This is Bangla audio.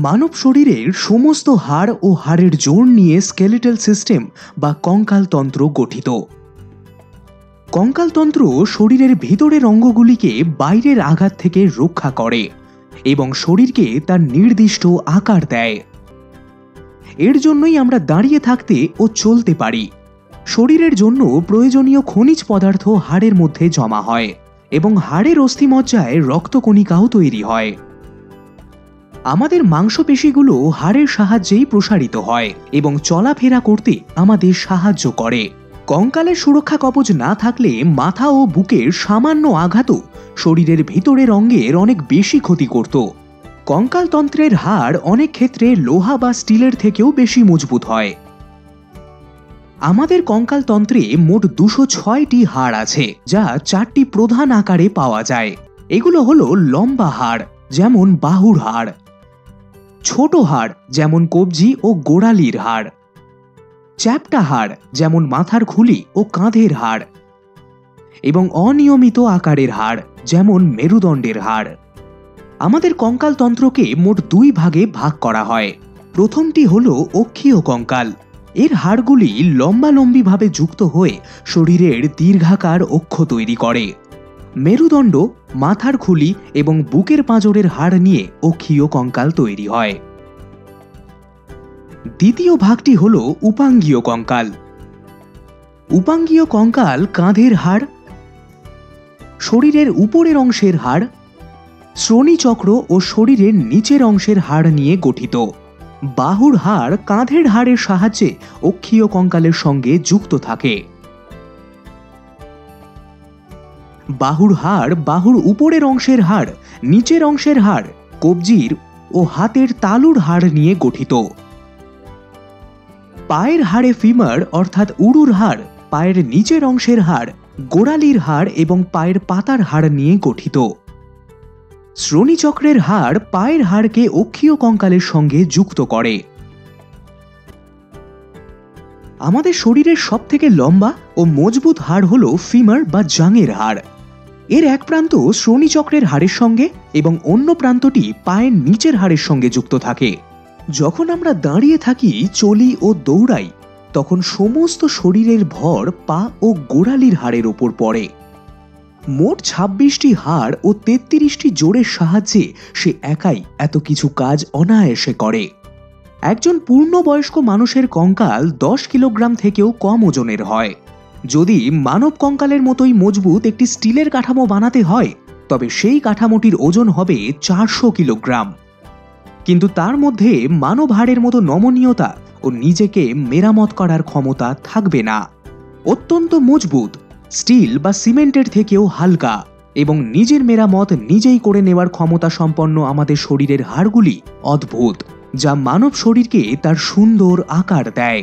মানব শরীরের সমস্ত হাড় ও হাড়ের জোড় নিয়ে স্কেলেটাল সিস্টেম বা কঙ্কালতন্ত্র গঠিত। কঙ্কালতন্ত্র শরীরের ভিতরের অঙ্গগুলিকে বাইরের আঘাত থেকে রক্ষা করে এবং শরীরকে তার নির্দিষ্ট আকার দেয়। এর জন্যই আমরা দাঁড়িয়ে থাকতে ও চলতে পারি। শরীরের জন্য প্রয়োজনীয় খনিজ পদার্থ হাড়ের মধ্যে জমা হয় এবং হাড়ের অস্থিমজ্জায় রক্তকণিকাও তৈরি হয়। আমাদের মাংসপেশিগুলো হাড়ের সাহায্যেই প্রসারিত হয় এবং চলাফেরা করতে আমাদের সাহায্য করে। কঙ্কালের সুরক্ষা কবচ না থাকলে মাথা ও বুকের সামান্য আঘাতও শরীরের ভিতরের অঙ্গের অনেক বেশি ক্ষতি করত। কঙ্কালতন্ত্রের হাড় অনেক ক্ষেত্রে লোহা বা স্টিলের থেকেও বেশি মজবুত হয়। আমাদের কঙ্কালতন্ত্রে মোট 206টি হাড় আছে, যা 4টি প্রধান আকারে পাওয়া যায়। এগুলো হলো লম্বা হাড়, যেমন বাহুর হাড়; ছোট হাড়, যেমন কবজি ও গোড়ালির হাড়; চ্যাপ্টা হাড়, যেমন মাথার খুলি ও কাঁধের হাড়; এবং অনিয়মিত আকারের হাড়, যেমন মেরুদণ্ডের হাড়। আমাদের কঙ্কালতন্ত্রকে মোট 2 ভাগে ভাগ করা হয়। প্রথমটি হলো অক্ষীয় কঙ্কাল। এর হাড়গুলি লম্বালম্বিভাবে যুক্ত হয়ে শরীরের দীর্ঘাকার অক্ষ তৈরি করে। মেরুদণ্ড, মাথার খুলি এবং বুকের পাঁজরের হাড় নিয়ে অক্ষীয় কঙ্কাল তৈরি হয়। দ্বিতীয় ভাগটি হল উপাঙ্গীয় কঙ্কাল। উপাঙ্গীয় কঙ্কাল কাঁধের হাড়, শরীরের উপরের অংশের হাড়, শ্রোণীচক্র ও শরীরের নিচের অংশের হাড় নিয়ে গঠিত। বাহুর হাড় কাঁধের হাড়ের সাহায্যে অক্ষীয় কঙ্কালের সঙ্গে যুক্ত থাকে। বাহুর হাড় বাহুর উপরের অংশের হাড়, নিচের অংশের হাড়, কবজির ও হাতের তালুর হাড় নিয়ে গঠিত। পায়ের হাড়ে ফিমার অর্থাৎ উড়ুর হাড়, পায়ের নিচের অংশের হাড়, গোড়ালির হাড় এবং পায়ের পাতার হাড় নিয়ে গঠিত। শ্রোণীচক্রের হাড় পায়ের হাড়কে অক্ষীয় কঙ্কালের সঙ্গে যুক্ত করে। আমাদের শরীরের সবথেকে লম্বা ও মজবুত হাড় হল ফিমার বা জাঙের হাড়। এর এক প্রান্ত শ্রোণীচক্রের হাড়ের সঙ্গে এবং অন্য প্রান্তটি পায়ের নিচের হাড়ের সঙ্গে যুক্ত থাকে। যখন আমরা দাঁড়িয়ে থাকি, চলি ও দৌড়াই, তখন সমস্ত শরীরের ভর পা ও গোড়ালির হাড়ের ওপর পড়ে। মোট 26টি হাড় ও 33টি জোড়ের সাহায্যে সে একাই এত কিছু কাজ অনায়াসে করে। একজন পূর্ণবয়স্ক মানুষের কঙ্কাল 10 কিলোগ্রাম থেকেও কম ওজনের হয়। যদি মানব কঙ্কালের মতোই মজবুত একটি স্টিলের কাঠামো বানাতে হয়, তবে সেই কাঠামোটির ওজন হবে 400 কিলোগ্রাম। কিন্তু তার মধ্যে মানব হাড়ের মতো নমনীয়তা ও নিজেকে মেরামত করার ক্ষমতা থাকবে না। অত্যন্ত মজবুত, স্টিল বা সিমেন্টের থেকেও হালকা এবং নিজের মেরামত নিজেই করে নেওয়ার ক্ষমতা সম্পন্ন আমাদের শরীরের হাড়গুলি অদ্ভুত, যা মানব শরীরকে তার সুন্দর আকার দেয়।